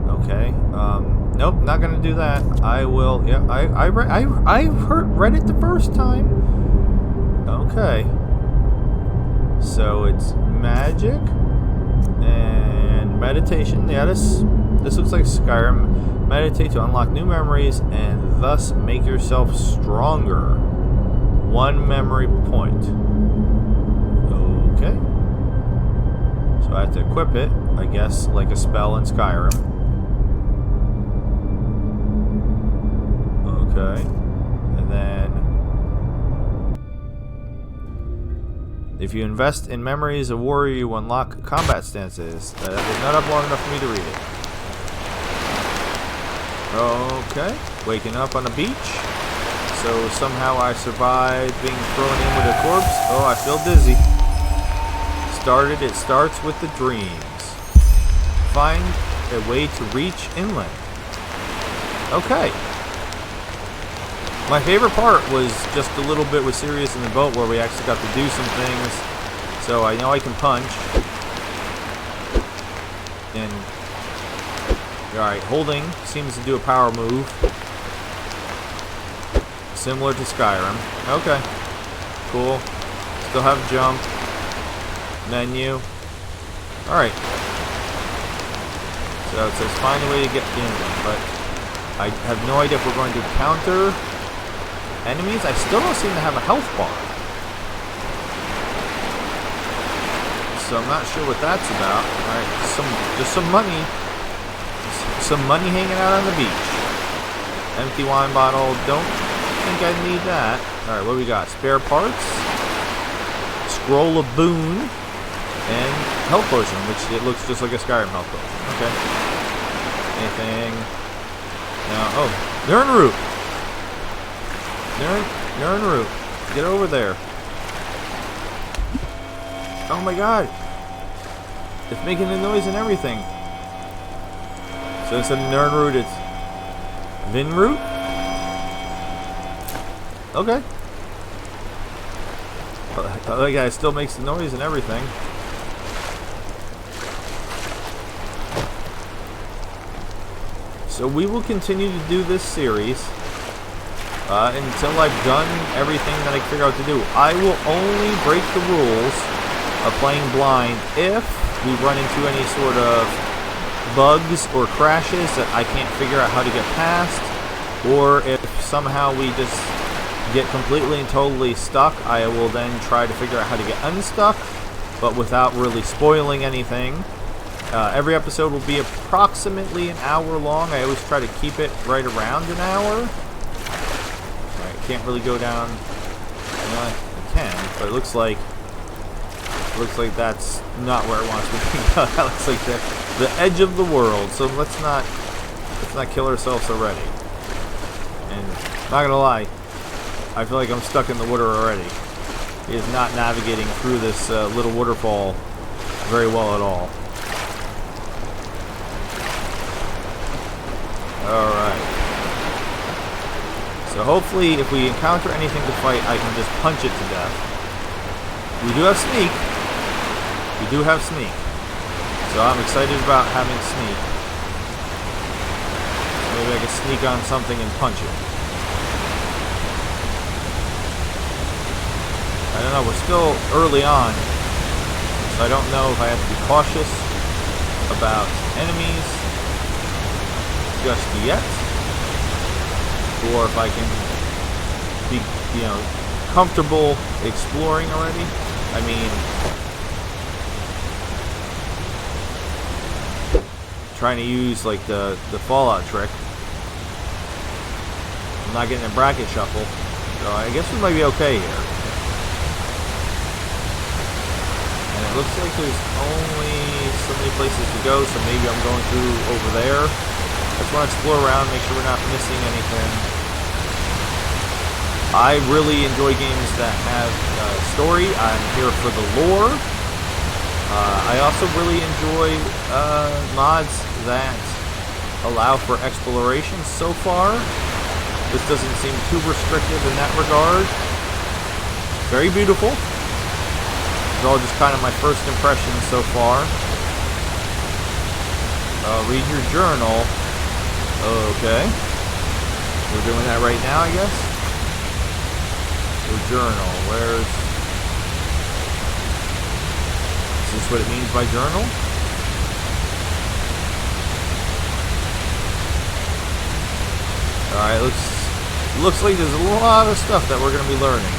Okay. Nope, not gonna do that. I will. Yeah, I read it the first time. Okay. So it's magic and meditation. Yeah, this looks like Skyrim. Meditate to unlock new memories and thus make yourself stronger. 1 memory point. Okay. So I have to equip it, I guess, like a spell in Skyrim. Okay. And then... if you invest in memories of warrior, you unlock combat stances. That is not up long enough for me to read it. Okay, waking up on a beach. So somehow I survived being thrown in with a corpse. Oh, I feel dizzy. It starts with the dreams. Find a way to reach inland. Okay. My favorite part was just a little bit with Sirius in the boat where we actually got to do some things. So I know I can punch. And alright, holding seems to do a power move. Similar to Skyrim. Okay. Cool. Still have jump. Menu. Alright. So it says find a way to get inland, but I have no idea if we're going to counter enemies. I still don't seem to have a health bar. So I'm not sure what that's about. Alright, just some money. Some money hanging out on the beach. Empty wine bottle. Don't think I need that. Alright, what do we got? Spare parts. Scroll of boon. And health potion, which it looks just like a Skyrim health potion. Okay. Anything? No. Oh, Nern root. Nern root. Get over there. Oh my god. It's making a noise and everything. So instead of Nern root, it's Vin root? Okay. Oh yeah, it still makes the noise and everything. So we will continue to do this series until I've done everything that I can figure out to do. I will only break the rules of playing blind if we run into any sort of bugs or crashes that I can't figure out how to get past, or if somehow we just get completely and totally stuck. I will then try to figure out how to get unstuck, but without really spoiling anything. Every episode will be approximately an hour long. I always try to keep it right around an hour. Alright, can't really go down. I can, but it looks like that's not where it wants me to go. That looks like the edge of the world. So let's not kill ourselves already. And not gonna lie, I feel like I'm stuck in the water already. He is not navigating through this little waterfall very well at all. Alright. So hopefully if we encounter anything to fight, I can just punch it to death. We do have sneak. We do have sneak. So I'm excited about having sneak. Maybe I can sneak on something and punch it. I don't know, we're still early on. So I don't know if I have to be cautious about enemies just yet, or if I can be, comfortable exploring already. I mean, trying to use like the Fallout trick. I'm not getting a bracket shuffle, so I guess we might be okay here. And it looks like there's only so many places to go, so maybe I'm going through over there. I just want to explore around, make sure we're not missing anything. I really enjoy games that have story. I'm here for the lore. I also really enjoy mods that allow for exploration so far. This doesn't seem too restrictive in that regard. Very beautiful. It's all just kind of my first impressions so far. Read your journal. Okay. We're doing that right now, I guess. Your journal. Where's... Is this what it means by journal? Alright, looks like there's a lot of stuff that we're going to be learning.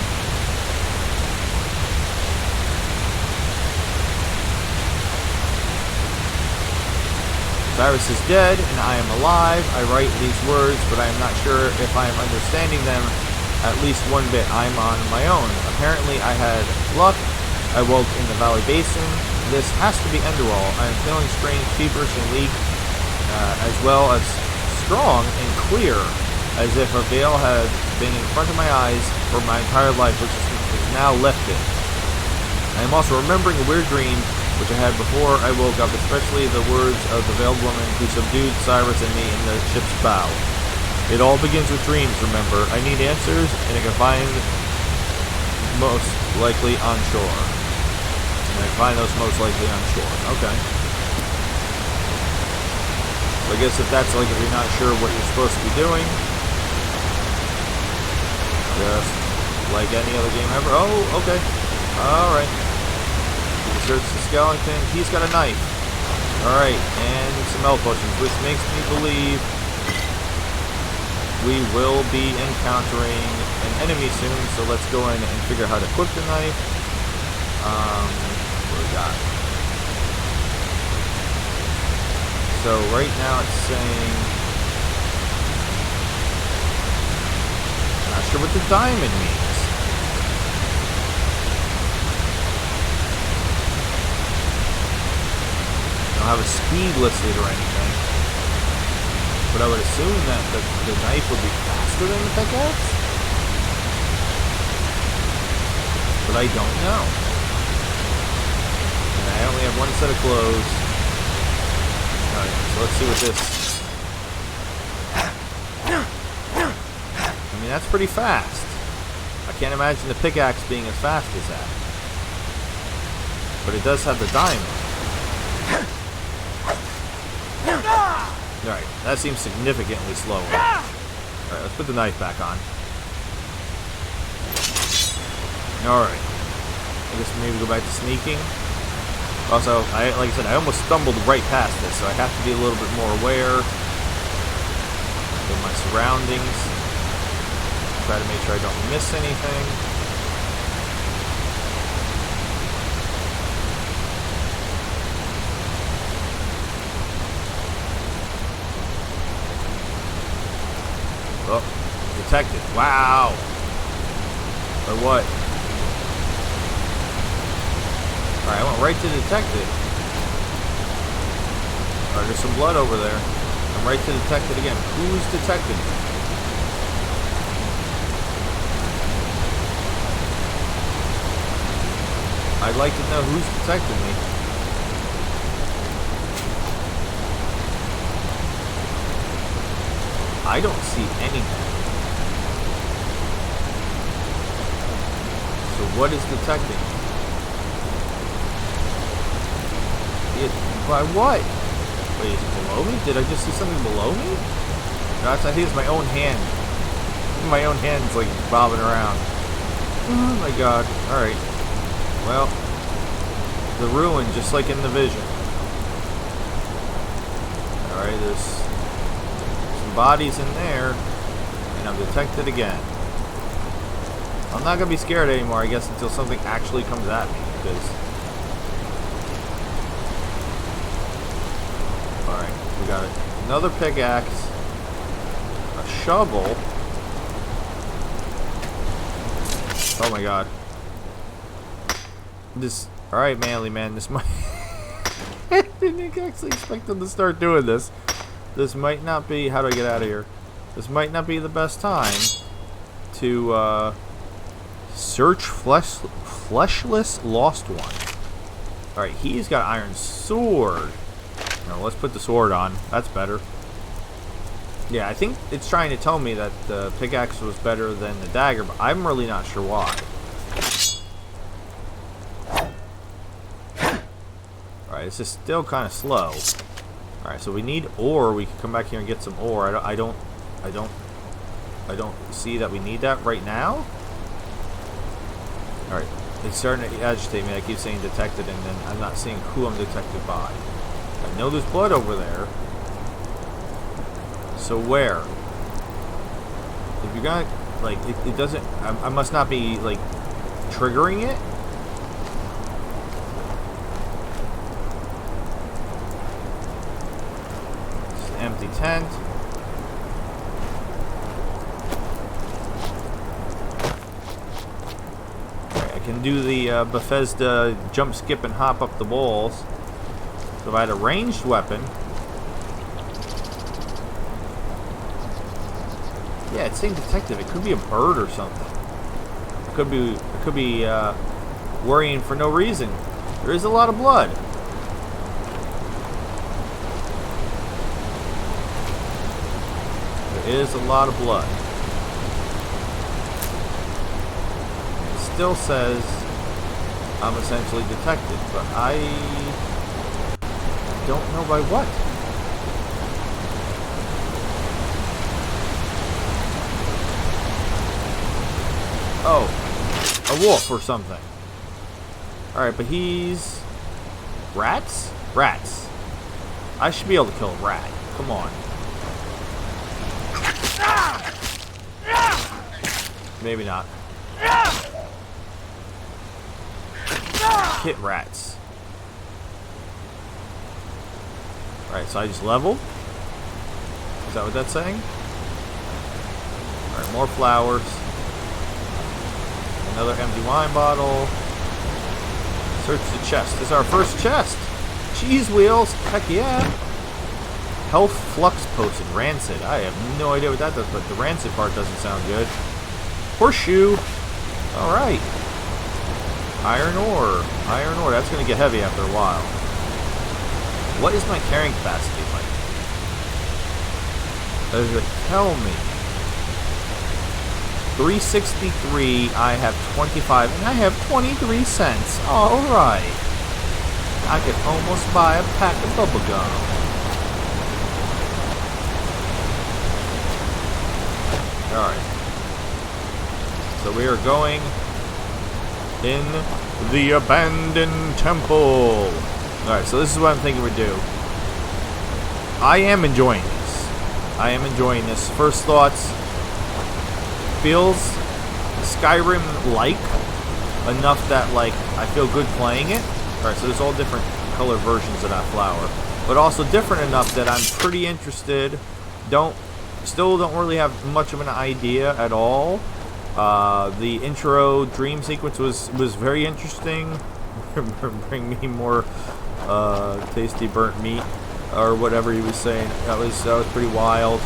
Cyrus is dead, and I am alive. I write these words, but I am not sure if I am understanding them at least one bit. I'm on my own. Apparently, I had luck. I woke in the valley basin. This has to be Enderal. I am feeling strange, feverish, and weak, as well as strong and clear, as if a veil had been in front of my eyes for my entire life, which is now lifted. I am also remembering a weird dream which I had before I woke up, especially the words of the veiled woman who subdued Cyrus and me in the ship's bow. It all begins with dreams, remember. I need answers, and I can find most likely on shore. And I can find those most likely on shore. Okay. So I guess if that's like if you're not sure what you're supposed to be doing, just like any other game ever. Oh, okay. Alright. Search the skeleton. He's got a knife. Alright, and some health potions, which makes me believe we will be encountering an enemy soon, so let's go in and figure out how to equip the knife. What do we got? So right now it's saying sure what the diamond means. I don't have a speed listed or anything. But I would assume that the knife would be faster than the pickaxe? But I don't know. And I only have one set of clothes. Alright, so let's see what this... I mean, that's pretty fast. I can't imagine the pickaxe being as fast as that. But it does have the diamond. Alright, that seems significantly slower. Alright, let's put the knife back on. Alright. I guess maybe go back to sneaking. Also, like I said, I almost stumbled right past this, so I have to be a little bit more aware of my surroundings. Try to make sure I don't miss anything. Oh, detected. Wow. Or what? Alright, I went right to detected. Alright, there's some blood over there. I'm right to detected again. Who's detected? I'd like to know who's detected me. I don't see anything. So what is detecting? By what? Wait, is it below me? Did I just see something below me? No, I think it's my own hand. My own hand's like bobbing around. Oh my god. Alright. Well, the ruin, just like in the vision. Alright, there's some bodies in there, and I'm detected again. I'm not gonna be scared anymore, I guess, until something actually comes at me, because... Alright, we got another pickaxe, a shovel. Oh my god. This, alright, manly man, this might... I didn't actually expect them to start doing this. This might not be, how do I get out of here? This might not be the best time to, search fleshless lost one. Alright, he's got iron sword. Now, let's put the sword on. That's better. Yeah, I think it's trying to tell me that the pickaxe was better than the dagger, but I'm really not sure why. Alright, this is still kind of slow. Alright, so we need ore. We can come back here and get some ore. I don't see that we need that right now. Alright, it's starting to agitate me. I keep saying detected, and then I'm not seeing who I'm detected by. I know there's blood over there. So where? If you're gonna, like, it doesn't, I must not be, like, triggering it? It's an empty tent. Okay, I can do the Bethesda jump, skip, and hop up the walls. So if I had a ranged weapon... Yeah, it's saying detective. It could be a bird or something. It could be worrying for no reason. There is a lot of blood. There is a lot of blood. It still says I'm essentially detected, but I don't know by what. Oh, a wolf or something. Alright, but he's... Rats? Rats. I should be able to kill a rat. Come on. Maybe not. Hit rats. Alright, so I just leveled. Is that what that's saying? Alright, more flowers. Another empty wine bottle. Search the chest. This is our first chest. Cheese wheels. Heck yeah. Health flux potion. Rancid. I have no idea what that does, but the rancid part doesn't sound good. Horseshoe. Alright. Iron ore. Iron ore. That's going to get heavy after a while. What is my carrying capacity like? Does it tell me? 363. I have 25. And I have 23 cents. Alright. I could almost buy a pack of bubblegum. Alright. So we are going in the abandoned temple. Alright, so this is what I'm thinking we do. I am enjoying this. I am enjoying this. First thoughts. Feels Skyrim-like. Enough that, like, I feel good playing it. Alright, so there's all different color versions of that flower. But also different enough that I'm pretty interested. Still don't really have much of an idea at all. The intro dream sequence was very interesting. Bring me more tasty burnt meat or whatever he was saying. That was pretty wild.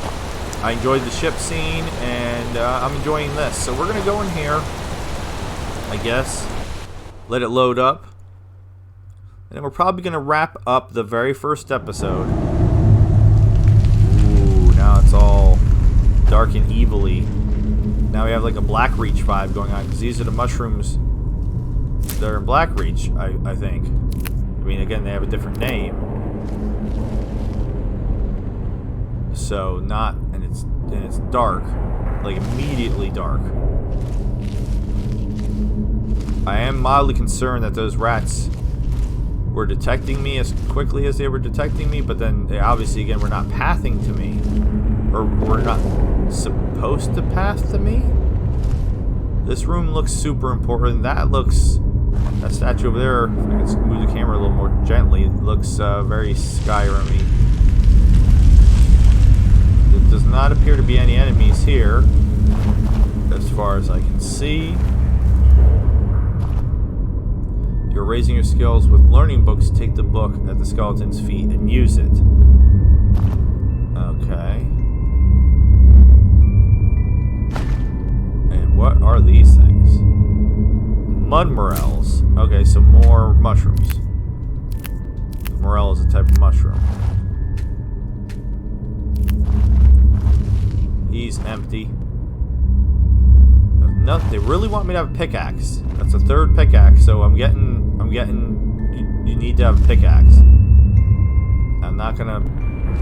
I enjoyed the ship scene, and I'm enjoying this. So we're gonna go in here, I guess. Let it load up, and then we're probably gonna wrap up the very first episode. Ooh, now it's all dark and evilly. Now we have like a Blackreach vibe going on, because these are the mushrooms that are in Blackreach, I think. I mean, again, they have a different name. So not, and it's dark, like immediately dark. I am mildly concerned that those rats were detecting me as quickly as they were detecting me, but then they obviously, again, were not pathing to me. Or were not supposed to path to me? This room looks super important. That statue over there, if I can move the camera a little more gently, it looks very Skyrim-y. There does not appear to be any enemies here, as far as I can see. You're raising your skills with learning books. Take the book at the skeleton's feet and use it. Okay. And what are these things? Mud morels. Okay, so more mushrooms. Morel is a type of mushroom. He's empty. No, they really want me to have a pickaxe. That's a third pickaxe, so I'm getting. You need to have a pickaxe. I'm not gonna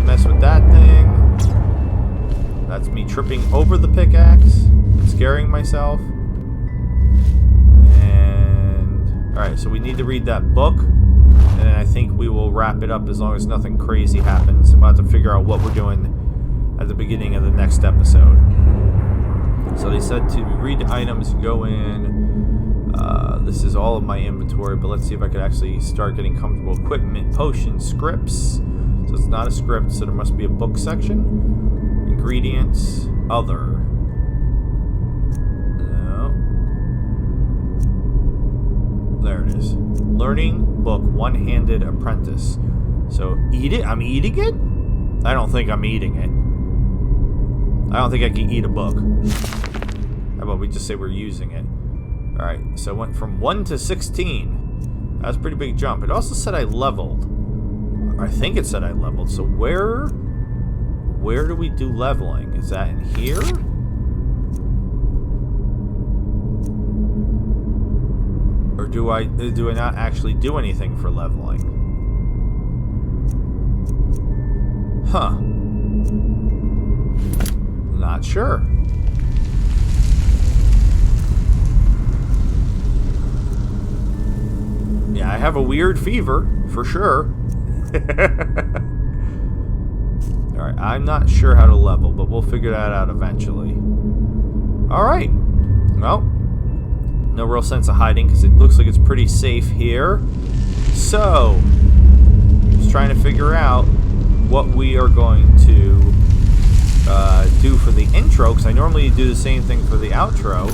mess with that thing. That's me tripping over the pickaxe, scaring myself. And all right, so we need to read that book, and then I think we will wrap it up as long as nothing crazy happens. I'm about to figure out what we're doing at the beginning of the next episode. So they said to read the items, go in. This is all of my inventory, but let's see if I could actually start getting comfortable. Equipment, potions, scripts. So it's not a script, so there must be a book section. Ingredients, other. No. There it is. Learning book, one-handed apprentice. So eat it? I'm eating it? I don't think I'm eating it. I don't think I can eat a book. How about we just say we're using it? Alright, so it went from 1 to 16. That was a pretty big jump. It also said I leveled. I think it said I leveled. So where do we do leveling? Is that in here? Or do I not actually do anything for leveling? Huh. Not sure. Yeah, I have a weird fever, for sure. Alright, I'm not sure how to level, but we'll figure that out eventually. Alright. Well, no real sense of hiding, because it looks like it's pretty safe here. So, just trying to figure out what we are going to do for the intro, because I normally do the same thing for the outro.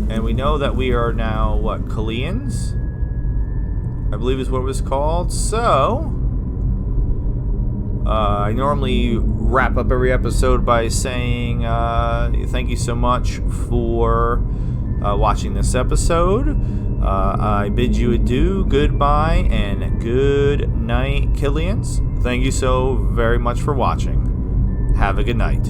And we know that we are now, what, Kalians? I believe is what it was called. So, I normally wrap up every episode by saying thank you so much for watching this episode. I bid you adieu, goodbye, and good night, Killians. Thank you so very much for watching. Have a good night.